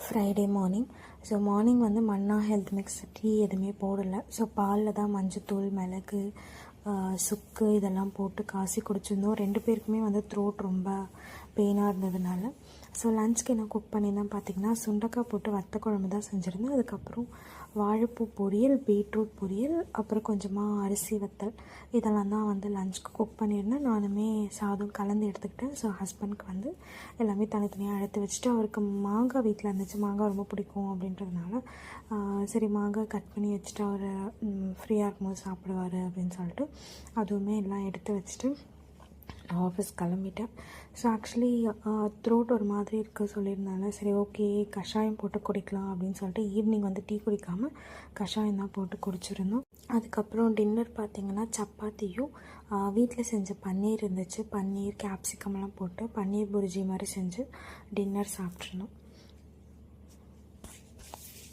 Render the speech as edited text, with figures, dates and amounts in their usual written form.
Friday morning. So morning வந்து மன்னா health mix tea எதுவுமே போடலை. ஸோ பாலில் தான் மஞ்சத்தூள், மிளகு, சுக்கு இதெல்லாம் போட்டு காசி குடிச்சிருந்தோம். 2 பேருக்குமே வந்து த்ரோட் ரொம்ப பெயினாக இருந்ததுனால. ஸோ லஞ்சுக்கு என்ன குக் பண்ணியிருந்தேன் பார்த்திங்கன்னா, சுண்டக்காய் போட்டு வத்த குழம்பு தான் செஞ்சுருந்தேன். அதுக்கப்புறம் வாழைப்பூ பொரியல், பீட்ரூட் பொரியல், அப்புறம் கொஞ்சமாக அரிசி வத்தல் இதெல்லாம் தான் வந்து லஞ்சுக்கு குக் பண்ணியிருந்தேன். நானுமே சாதம் கலந்து எடுத்துக்கிட்டேன். ஸோ ஹஸ்பண்ட்க்கு வந்து எல்லாமே தனித்தனியாக எடுத்து வச்சுட்டு, அவருக்கு மாங்காய் வீட்டில் இருந்துச்சு, மாங்காய் ரொம்ப பிடிக்கும் அப்படின்றதுனால சரி மாங்காய் கட் பண்ணி வச்சுட்டு அவர் ஃப்ரீயாக இருக்கும்போது சாப்பிடுவார் அப்படின்னு சொல்லிட்டு அதுவுமே எல்லாம் எடுத்து வச்சுட்டு நான் ஆஃபீஸ் கிளம்பிட்டேன். ஸோ ஆக்சுவலி த்ரோட் ஒரு மாதிரி இருக்க சொல்லியிருந்தாங்க. சரி ஓகே கஷாயம் போட்டு குடிக்கலாம் அப்படின்னு சொல்லிட்டு ஈவினிங் வந்து டீ குடிக்காமல் கஷாயம் தான் போட்டு குடிச்சிருந்தோம். அதுக்கப்புறம் டின்னர் பார்த்திங்கன்னா சப்பாத்தியும் வீட்டில் செஞ்ச பன்னீர் இருந்துச்சு, பன்னீர் கேப்சிகம்லாம் போட்டு பன்னீர் புர்ஜி மாதிரி செஞ்சு டின்னர் சாப்பிட்ருந்தோம்.